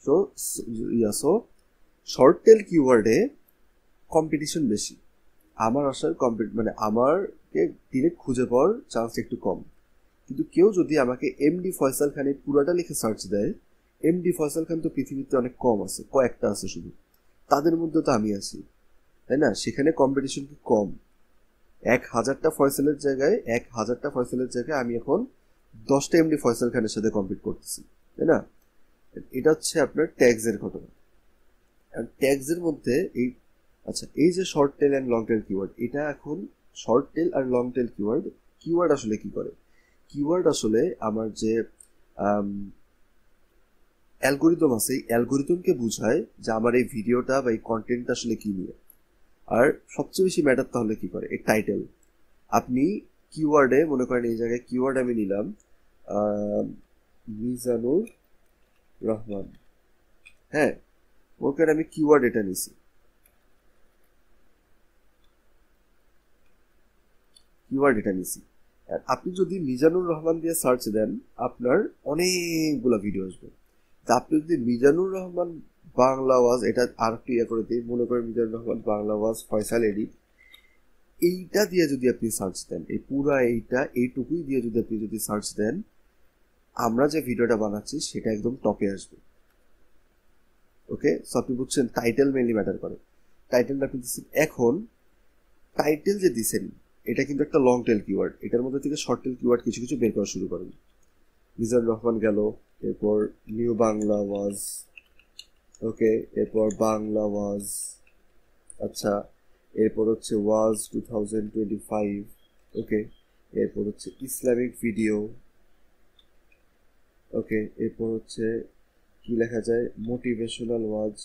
সো সো শর্ট টেল কিওয়ার্ডে কম্পিটিশন বেশি, আমার আসার মানে আমারকে ডিরেক্ট খুঁজে পাওয়ার চান্স একটু কম। কিন্তু কেউ যদি আমাকে এমডি ফয়সাল খানের পুরাটা লিখে সার্চ দেয়, এমডি ফয়সাল খান তো পৃথিবীতে অনেক কম আছে, কয়েকটা আছে শুধু, তাদের মধ্যে তো আমি আছি, তাই না? সেখানে কম্পিটিশন কি কম? 1000টা ফয়সালের জায়গায় আমি এখন 10টা এমডি ফয়সাল খানের সাথে কম্পিট করতেছি, তাই না? এটা হচ্ছে আপনার ট্যাগস এর ঘটনা। ট্যাগস এর মধ্যে এই, আচ্ছা এই যে short tail and long tail keyword, এটা এখন শর্ট টেল আর লং টেল কিওয়ার্ড আসলে কি করে? কিওয়ার্ড আসলে আমার যে অ্যালগোরিদম আছে, এই অ্যালগোরিদমকে বোঝায় যে আমার এই ভিডিওটা বা এই কন্টেন্টটা আসলে কি নিয়ে। আর সবচেয়ে বেশি ম্যাটার তাহলে কি করে? এই টাইটেল। আপনি কিওয়ার্ডে মনে করেন, এই জায়গায় কিওয়ার্ড আমি নিলাম মিজানুর রহমান, হ্যাঁ মনে করেন আমি কিওয়ার্ড এটা নিছি, আর আপনি যদি মিজানুর রহমান দিয়ে সার্চ দেন, আপনার অনেকগুলো ভিডিও আসবে। তা আপনি যদি মিজানুর রহমান বাংলা ওয়াজ, এটা আর একটু ইয়ে করে দিই, মনে করেন মিজানুর রহমান বাংলা ওয়াজ ফয়সাল এডিট, এইটা দিয়ে যদি আপনি সার্চ দেন, এই পুরা এইটুকুই দিয়ে যদি আপনি সার্চ দেন, আমরা যে ভিডিওটা বানাচ্ছি সেটা একদম টপে আসবে। ওকে, সো আপনি বুঝছেন টাইটেল মেইনলি ম্যাটার করে। টাইটেলটা আপনি দিচ্ছেন, এখন টাইটেল যে দিচ্ছেন এটা কিন্তু একটা লং টেল কিওয়ার্ড, এটার মধ্যে থেকে শর্ট টেল কিওয়ার্ড কিছু কিছু বের করা শুরু করেন। মিজানুর রহমান গেল, এরপর নিউ বাংলা ওয়াজ, ওকে, এরপর বাংলা ওয়াজ, আচ্ছা এরপর হচ্ছে ওয়াজ 2025, ওকে, এরপর হচ্ছে ইসলামিক ভিডিও, ওকে, এরপর হচ্ছে কি লেখা যায়, মোটিভেশনাল ওয়াজ,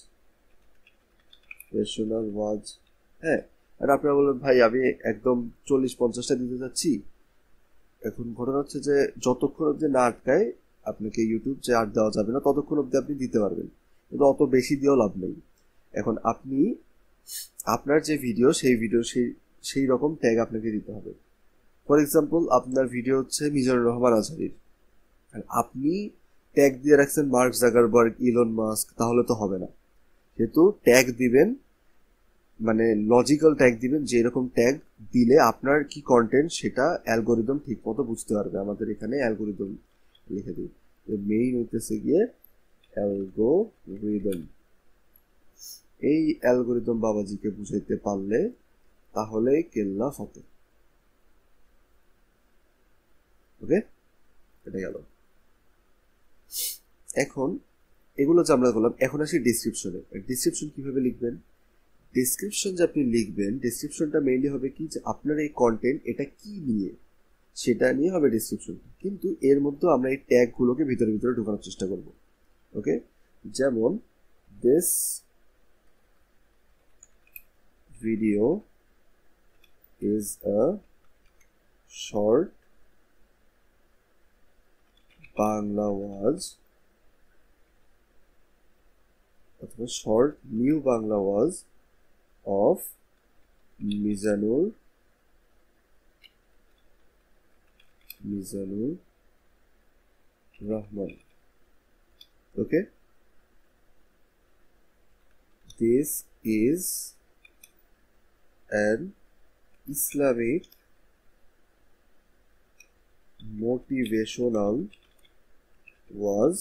হ্যাঁ। আর আপনারা বলবেন ভাই আমি একদম 40-50টা দিতে যাচ্ছি। এখন ঘটনা হচ্ছে যে যতক্ষণ অব্দি না আটকায় আপনাকে ইউটিউব যে আর দেওয়া যাবে না, ততক্ষণ অব্দি আপনি দিতে পারবেন, কিন্তু অত বেশি দিয়েও লাভ নেই। এখন আপনি আপনার যে ভিডিও, সেই রকম ট্যাগ আপনাকে দিতে হবে। ফর এক্সাম্পল আপনার ভিডিও হচ্ছে মিজানুর রহমান আজহারির, আর আপনি ট্যাগ দিয়ে রাখছেন মার্ক জাগারবার্গ, ইলন মাস্ক, তাহলে তো হবে না। যেহেতু ট্যাগ দিবেন মানে লজিক্যাল ট্যাগ দিবেন, যে এরকম ট্যাগ দিলে আপনার কি কন্টেন্ট সেটা অ্যালগোরিদম ঠিক মতো বুঝতে পারবে। আমাদের এখানে অ্যালগোরিদম লিখে দিই, মেইন হইতেছে গিয়ে অ্যালগোরিদম। এই অ্যালগোরিদম বাবাজিকে বুঝাইতে পারলে তাহলে কেল্লা ফতে। ওকে, এটা গেল। এখন এগুলো যে আমরা বললাম, এখন আসি ডিসক্রিপশনে। ডিসক্রিপশন কিভাবে লিখবেন? ডিসক্রিপশন যে আপনি লিখবেন, ডিসক্রিপশনটা মেইনলি হবে কি, যে আপনার এই কন্টেন্ট এটা কি নিয়ে, সেটা নিয়ে হবে ডিসক্রিপশন। কিন্তু এর মধ্যে আমরা এই ট্যাগগুলোকে ভিতরে ভিতরে ঢোকানোর চেষ্টা করব। ওকে, যেমন this video is a short Bangla ওয়াজ, অথবা শর্ট নিউ বাংলা ওয়াজ of Mizanur Rahman. Okay, this is an Islamic motivational was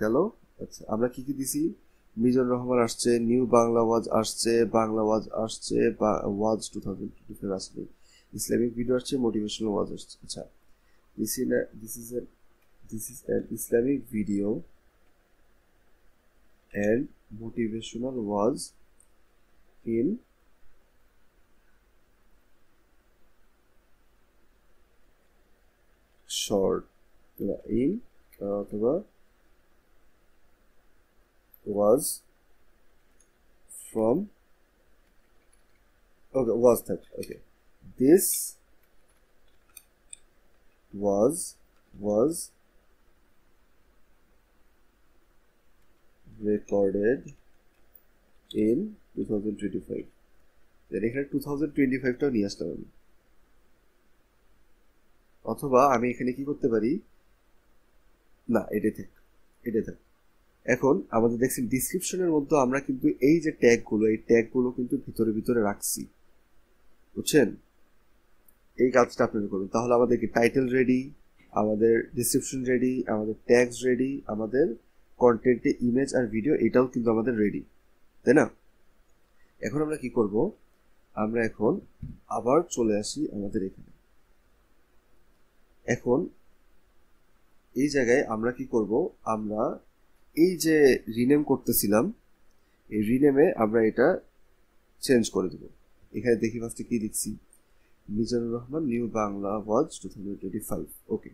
গেল। আচ্ছা, আমরা কি দিছি? মিজানুর রহমান আসছে, নিউ বাংলা ওয়াজ আসছে, বাংলা ওয়াজ আসছে, ওয়াজ 2025 আসছে, ইসলামিক ভিডিও আসছে, মোটিভেশনাল ওয়াজ আসছে। আচ্ছা, this is an Islamic video and motivational was in short, in অথবা was from, okay, was that, okay, this was recorded in 2025। এখানে 2025টাও নিয়ে আসলাম আমি। অথবা আমি এখানে কি করতে পারি, না এটাই থাক। এখন আমাদের দেখছি ডিসক্রিপশনের মধ্যে আমরা কিন্তু এই যে ট্যাগগুলো কিন্তু ভিতরে রাখছি, বুঝছেন? এই কাজটা আপনারা করুন, তাহলে আমাদের কি টাইটেল রেডি, আমাদের ডিসক্রিপশন রেডি, আমাদের ট্যাগস রেডি, আমাদের কন্টেন্টে ইমেজ আর ভিডিও এটাও কিন্তু আমাদের রেডি, তাই না? এখন আমরা কি করব, আমরা এখন আবার চলে আসি আমাদের এখানে। এখন এই জায়গায় আমরা কি করব, আমরা এই যে রিনেম করতেছিলাম, এই রিনেমে আমরা এটা চেঞ্জ করে দেব। এখানে দেখি ফার্স্টে কি লিখছি, মিজানুর রহমান নিউ বাংলা ওয়াজ 2025। ওকে,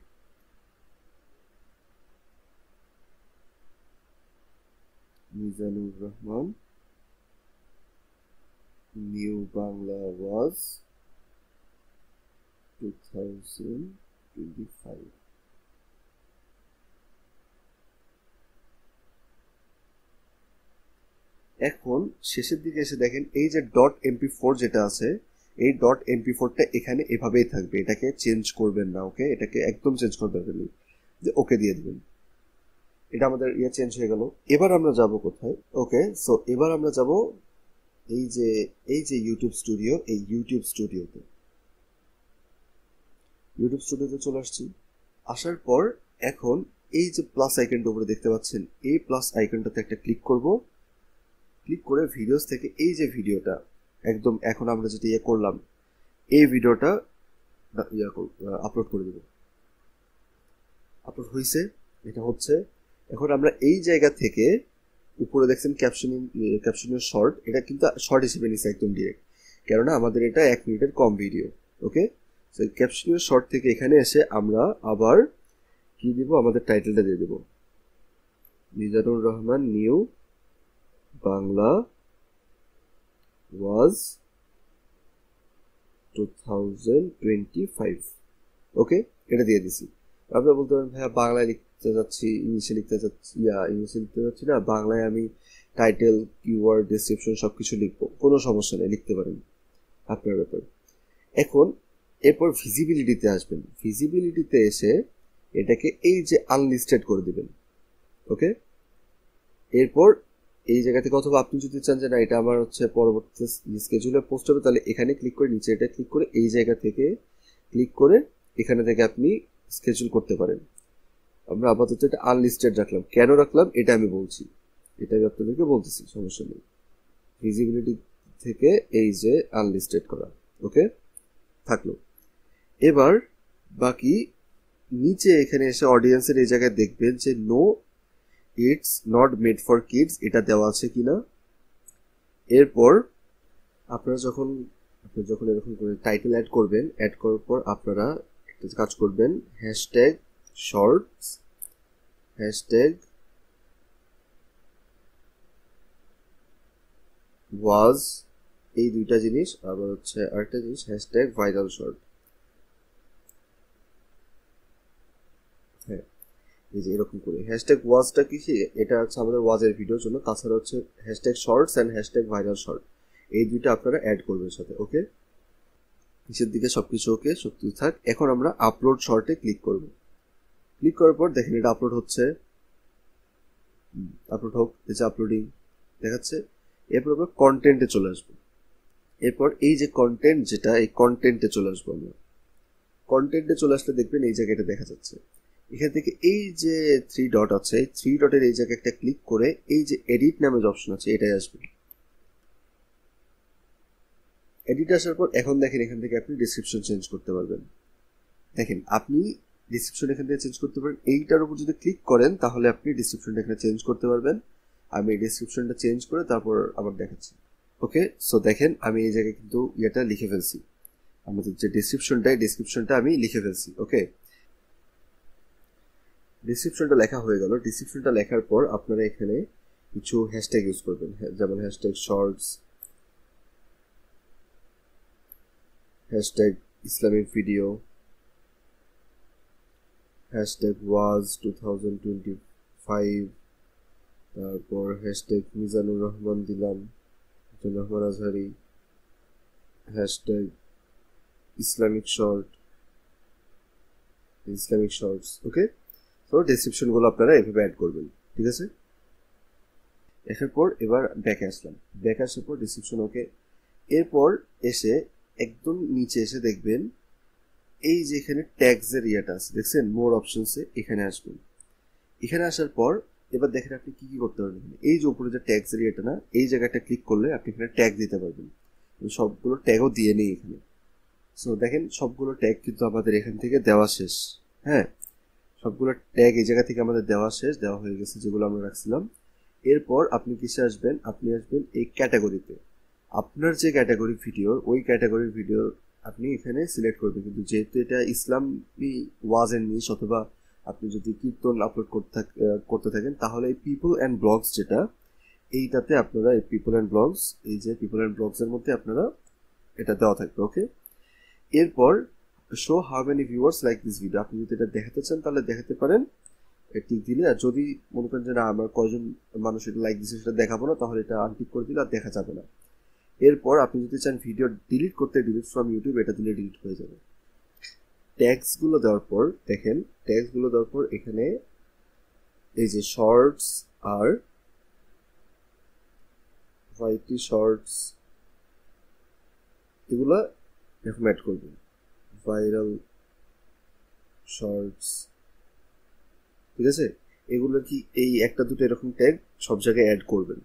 মিজানুর রহমান নিউ বাংলা ওয়াজ 2025। এখন শেষের দিকে এসে দেখেন এই যে .mp4 যেটা আছে, এই .mp4টা এখানে এভাবেই থাকবে, এটাকে চেঞ্জ করবেন না। ওকে, এটাকে একদম চেঞ্জ করবেন না, যে ওকে দিয়ে দিবেন। এটা আমাদের চেঞ্জ হয়ে গেল। এবার আমরা যাব কোথায়? ওকে, সো এবার আমরা যাব এই যে ইউটিউব স্টুডিও, এই ইউটিউব স্টুডিওতে চলে আসছি। আসার পর এখন এই যে প্লাস আইকনটা উপরে দেখতে পাচ্ছেন, এই প্লাস আইকনটাতে একটা ক্লিক করব। ক্লিক করে ভিডিওস থেকে এই যে ভিডিওটা একদম এখন আমরা যেটা করলাম, এই ভিডিওটা আপলোড করে দেব। আপলোড হয়েছে, এটা হচ্ছে। এখন আমরা এই জায়গা থেকে উপরে দেখছেন ক্যাপশনের শর্ট, এটা কিন্তু শর্ট হিসেবে নিচ্ছে একদম ডিরেক্ট, কেননা আমাদের এটা 1 মিনিটের কম ভিডিও। ওকে, তো ক্যাপশনের শর্ট থেকে এখানে এসে আমরা আবার কি দিব, আমাদের টাইটেলটা দিয়ে দেব, মিজানুর রহমান নিউ বাংলা ওয়াজ 2025। ওকে, এটা দিয়ে দিছি। আপনারা বলতে পারেন ভাইয়া বাংলায় লিখতে যাচ্ছি, ইংলিশে লিখতে যাচ্ছি না, বাংলায় আমি টাইটেল, কিওয়ার্ড, ডেসক্রিপশন সবকিছু লিখবো, কোনো সমস্যা নেই, লিখতে পারেন, আপনার ব্যাপার। এখন এরপর ভিজিবিলিটিতে আসবেন। ভিজিবিলিটিতে এসে এটাকে এই যে আনলিস্টেড করে দিবেন। ওকে, এরপর এই জায়গা থেকে, অথবা আপনি যদি চান যে না এটা আমার পরবর্তী স্কেজুলে পোস্ট হবে, তাহলে এখানে ক্লিক করে নিচে এটা ক্লিক করে এই জায়গা থেকে ক্লিক করে এখানে থেকে আপনি স্কেজুল করতে পারেন। আমরা আপাতত এটা আনলিস্টেড রাখলাম। কেন রাখলাম এটা আমি বলছি, এটা আমি আপনাদেরকে বলতেছি, সমস্যা নেই। ভিজিবিলিটি থেকে এই যে আনলিস্টেড করা, ওকে থাকলো। এবার বাকি নিচে এখানে এসে অডিয়েন্সের এই জায়গায় দেখবেন যে no it's not made for kids, এটা দেওয়া আছে কিনা। এরপর আপনারা যখন এরকম করে টাইটেল অ্যাড করবেন, অ্যাড করার পর আপনারা একটা কাজ করবেন, হ্যাশট্যাগ শর্টস, হ্যাশট্যাগ ওয়াজ, এই দুইটা জিনিস, আবার আরেকটা জিনিস হ্যাশট্যাগ ভাইরাল শর্ট। হ্যাঁ, এই যে এরকম করে হ্যাশট্যাগ ওয়াজটা কি, এটা হচ্ছে আমাদের ওয়াজের ভিডিওর জন্য। তাছাড়া হচ্ছে hashtag shorts and hashtag viral short, এই দুইটা আপনারা অ্যাড করবেন সাথে। ওকে, নিচের দিকে সবকিছু ওকে, সবকিছু থাক। এখন আমরা আপলোড শর্টে ক্লিক করব। ক্লিক করার পর দেখেন এটা আপলোড হচ্ছে, আপলোড হোক, এই যে আপলোডিং দেখাচ্ছে। এরপর আমরা কন্টেন্টে চলে আসবো। এরপর এই যে কন্টেন্ট, যেটা এই কন্টেন্টে চলে আসবো আমরা। কন্টেন্টে চলে আসলে দেখবেন এই জায়গাটা দেখা যাচ্ছে। এখান থেকে এই যে 3 ডট আছে, 3 ডটের এই জায়গায় একটা ক্লিক করে এই যে এডিট নামে যে অপশন আছে এটাই আসবে। এডিট আসার পর এখন দেখেন এখান থেকে আপনি ডিসক্রিপশন চেঞ্জ করতে পারবেন। দেখেন আপনি ডিসক্রিপশন এখান থেকে চেঞ্জ করতে পারেন। এইটার উপর যদি ক্লিক করেন তাহলে আপনি ডিসক্রিপশনটা এখানে চেঞ্জ করতে পারবেন। আমি ডিসক্রিপশনটা চেঞ্জ করে তারপর আবার দেখাচ্ছি। ওকে, সো দেখেন আমি এই জায়গায় কিন্তু ইয়েটা লিখে ফেলছি, আমাদের যে ডিসক্রিপশনটা আমি লিখে ফেলছি। ওকে, ডিসক্রিপশনটা লেখা হয়ে গেল। ডিসক্রিপশনটা লেখার পর আপনারা এখানে কিছু হ্যাশট্যাগ ইউজ করবেন, যেমন hashtag shorts, hashtag Islamic video, hashtag ওয়াজ 2025, তারপর হ্যাশট্যাগ মিজানুর রহমান দিলাম, Rahman Azhari, hashtag Islamic shorts. Okay, তো ডেসক্রিপশনগুলো আপনারা এভাবে অ্যাড করবেন, ঠিক আছে। এর পর এবার ব্যাকে আসলাম, ব্যাকে আসার পর ডেসক্রিপশন ওকে। এরপর এসে একদম নিচে এসে দেখবেন এই যে এখানে ট্যাগসের ইয়েটা আছে, দেখছেন মোর অপশনসে, এখানে আসবেন। এখানে আসার পর এবার দেখেন আপনি কি কি করতে পারবেন। এই যে উপরে যে ট্যাগসের ইয়েটা না, এই জায়গাটা ক্লিক করলে আপনি এখানে ট্যাগ দিতে পারবেন। সবগুলো ট্যাগও দিয়ে নেই এখানে। সো দেখেন সবগুলো ট্যাগ কিন্তু আমাদের এখান থেকে দেওয়া শেষ। হ্যাঁ, সবগুলো ট্যাগ এই জায়গা থেকে আমাদের দেওয়া হয়ে গেছে, যেগুলো আমরা রাখছিলাম। এরপর আপনি কিসে আসবেন, আপনি আসবেন এই ক্যাটাগরিতে। আপনার যে ক্যাটাগরি ভিডিও, ওই ক্যাটাগরির ভিডিও আপনি এখানে সিলেক্ট করবেন। কিন্তু যেহেতু এটা ইসলামী ওয়াজের নিশ, অথবা আপনি যদি কীর্তন আপলোড করতে থাকেন, তাহলে এই পিপল অ্যান্ড ব্লগস যেটা, এইটাতে আপনারা এই পিপল অ্যান্ড ব্লগস, এই যে পিপল অ্যান্ড ব্লগসের মধ্যে আপনারা এটা দেওয়া থাকবে। ওকে, এরপর show how many viewers like this video, আপনি যদি এটা দেখাতে চান তাহলে দেখাতে পারেন টিক দিলে। আর যদি মনে করেন যে না আমার কয়জন মানুষ এটা লাইক দিচ্ছে সেটা দেখাবো না, তাহলে এটা আনটিক করে দিলে আর দেখা যাবে না। এরপর আপনি যদি চান ভিডিও ডিলিট করতে, ডিলিট ফ্রম ইউটিউব, এটা দিলে ডিলিট হয়ে যাবে। ট্যাগসগুলো দেওয়ার পর দেখেন, ট্যাগসগুলো দেওয়ার পর এখানে এই যে শর্টস আর ওয়াইটি শর্টস, এগুলো এরকম অ্যাড করবেন। ভাইরাল শর্টস, ঠিক আছে। এগুলো কি এই একটা দুটো এরকম ট্যাগ সব জায়গায় অ্যাড করবেন।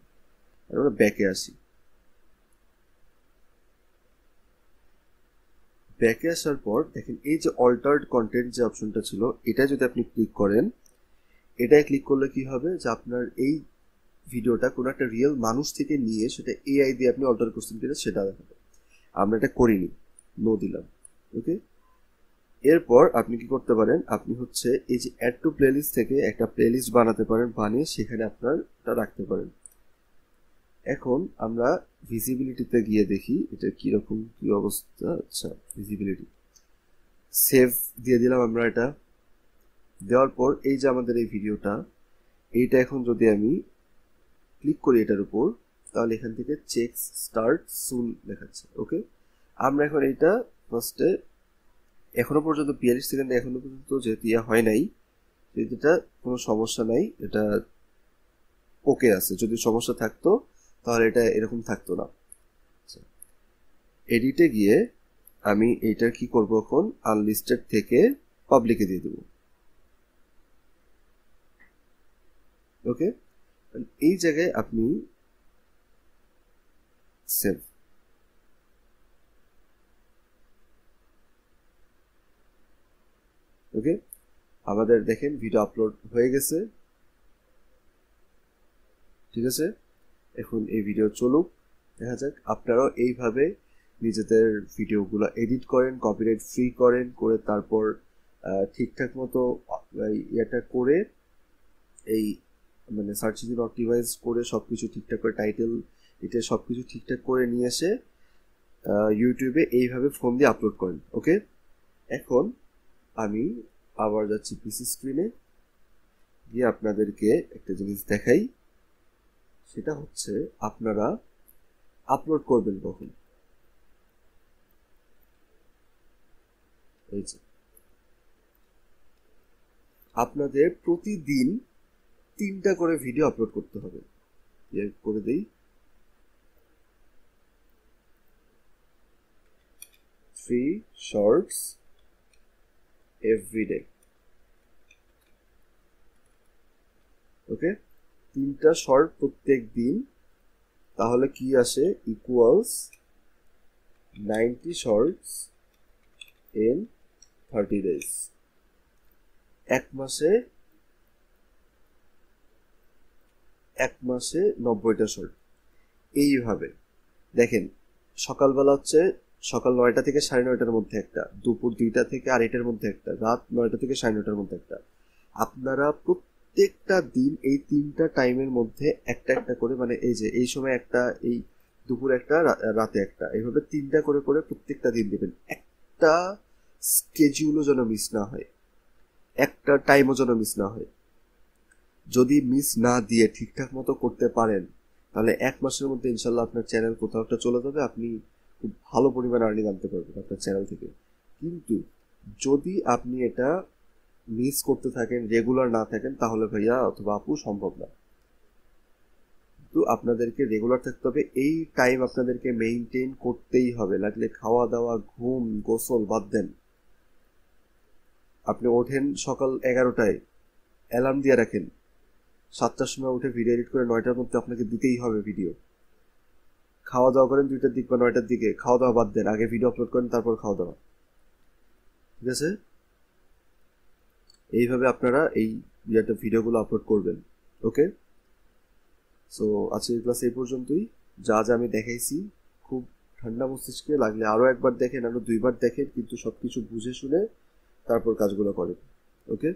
আমরা ব্যাকে আসি। ব্যাকে আসার পর দেখেন এই যে অল্টার্ড কন্টেন্ট যে অপশনটা ছিল, এটা যদি আপনি ক্লিক করেন, এটাই ক্লিক করলে কি হবে যে আপনার এই ভিডিওটা কোনো একটা রিয়েল মানুষ থেকে নিয়ে সেটা এআই দিয়ে আপনি অল্টার করছেন কিনা সেটা দেখাবে। আমরা এটা করিনি, নো দিলাম। ওকে, এরপর আপনি কি করতে পারেন, আপনি হচ্ছে এই যে অ্যাড টু প্লেলিস্ট থেকে একটা প্লেলিস্ট বানাতে পারেন, বানিয়ে সেখানে আপনারটা রাখতে পারেন। এখন আমরা ভিজিবিলিটিতে গিয়ে দেখি এটা কিরকম কি অবস্থা। আচ্ছা, ভিজিবিলিটি সেভ দিয়ে দিলাম আমরা। এটা দেওয়ার পর এই যে আমাদের এই ভিডিওটা, এইটা এখন যদি আমি ক্লিক করি এটার উপর, তাহলে এখান থেকে চেক স্টার্ট সুন দেখাচ্ছে। ওকে, আমরা এখন এটা ফার্স্টে এখনো পর্যন্ত 42 সেকেন্ড এখনো পর্যন্ত যেহেতু হয় নাই, এটা কোনো সমস্যা নাই, এটা ওকে আছে। যদি সমস্যা থাকতো তাহলে এটা এরকম থাকতো না। এডিটে গিয়ে আমি এইটার কি করব, এখন আনলিস্টেড থেকে পাবলিকে দিয়ে দেব। ওকে, এই জায়গায় আপনি সেভ। ওকে, আমাদের দেখেন ভিডিও আপলোড হয়ে গেছে, ঠিক আছে। এখন এই ভিডিও চলুক, দেখা যাক। আপনারাও এইভাবে নিজেদের ভিডিওগুলো এডিট করেন, কপিরাইট ফ্রি করেন, করে তারপর ঠিকঠাক মতো এটা করে এই মানে সার্চ ইঞ্জিন অপটিমাইজ করে সবকিছু ঠিকঠাক করে, টাইটেল এটা সবকিছু ঠিকঠাক করে নিয়ে এসে ইউটিউবে এইভাবে ফোন দিয়ে আপলোড করেন। ওকে, এখন আমি আবার যাচ্ছি পিসি স্ক্রিনে। গিয়ে আপনাদেরকে একটা জিনিস দেখাই, সেটা হচ্ছে আপনারা আপলোড করবেন কখন। এই যে আপনাদের প্রতিদিন 3টা করে ভিডিও আপলোড করতে হবে। করে দেই 3 শর্টস এভরিডে। ওকে, 3টা শর্ট প্রত্যেক দিন, তাহলে কি আসে, ইকুয়ালস 90 শর্টস ইন 30 days। এক মাসে 90টা শর্ট। এইভাবে দেখেন, সকালবেলা হচ্ছে সকাল 9টা থেকে 9:30টার মধ্যে একটা, দুপুর 2টা থেকে 2:30টার মধ্যে একটা, রাত 9টা থেকে 9:30টার মধ্যে একটা। আপনারা প্রত্যেকটা দিন এই 3টা টাইমের মধ্যে একটা একটা করে, মানে এই যে এই সময় একটা, এই দুপুর একটা, রাতে একটা, এইভাবে 3টা করে করে প্রত্যেকটা দিন দেবেন। একটা স্কেডিউলও যেন মিস না হয়, একটা টাইমও যেন মিস না হয়। যদি মিস না দিয়ে ঠিকঠাক মতো করতে পারেন, তাহলে 1 মাসের মধ্যে ইনশাল্লাহ আপনার চ্যানেল কোথাও একটা চলে যাবে, আপনি খুব ভালো পরিমাণ আর্নিং আনতে পারবেন আপনার চ্যানেল থেকে। কিন্তু যদি আপনি এটা মিস করতে থাকেন, রেগুলার না থাকেন, তাহলে ভাইয়া অথবা আপু সম্ভব না। তো আপনাদেরকে রেগুলার থাকতে হবে, এই টাইম আপনাদেরকে মেইনটেইন করতেই হবে। লাগলে খাওয়া দাওয়া, ঘুম, গোসল বাদ দেন। আপনি ওঠেন সকাল 11টায়, অ্যালার্ম দিয়ে রাখেন, 7টার সময় উঠে ভিডিও এডিট করে 9টার মধ্যে আপনাকে দিতেই হবে ভিডিও। খাওয়া দাওয়া করেন 2টার দিক বা 9টার দিকে, খাওয়া দাওয়া বাদ দেন, আগে ভিডিও আপলোড করেন তারপর খাওয়া দাওয়া। ঠিক আছে, এইভাবে আপনারা এই ভিডিওগুলো আপলোড করবেন। ওকে, সো আজকের ক্লাস এই পর্যন্তই। যা যা আমি দেখাইছি খুব ঠান্ডা মস্তিষ্কে, লাগলে আরও একবার দেখেন, আরও 2বার দেখেন, কিন্তু সবকিছু বুঝে শুনে তারপর কাজগুলো করেন। ওকে।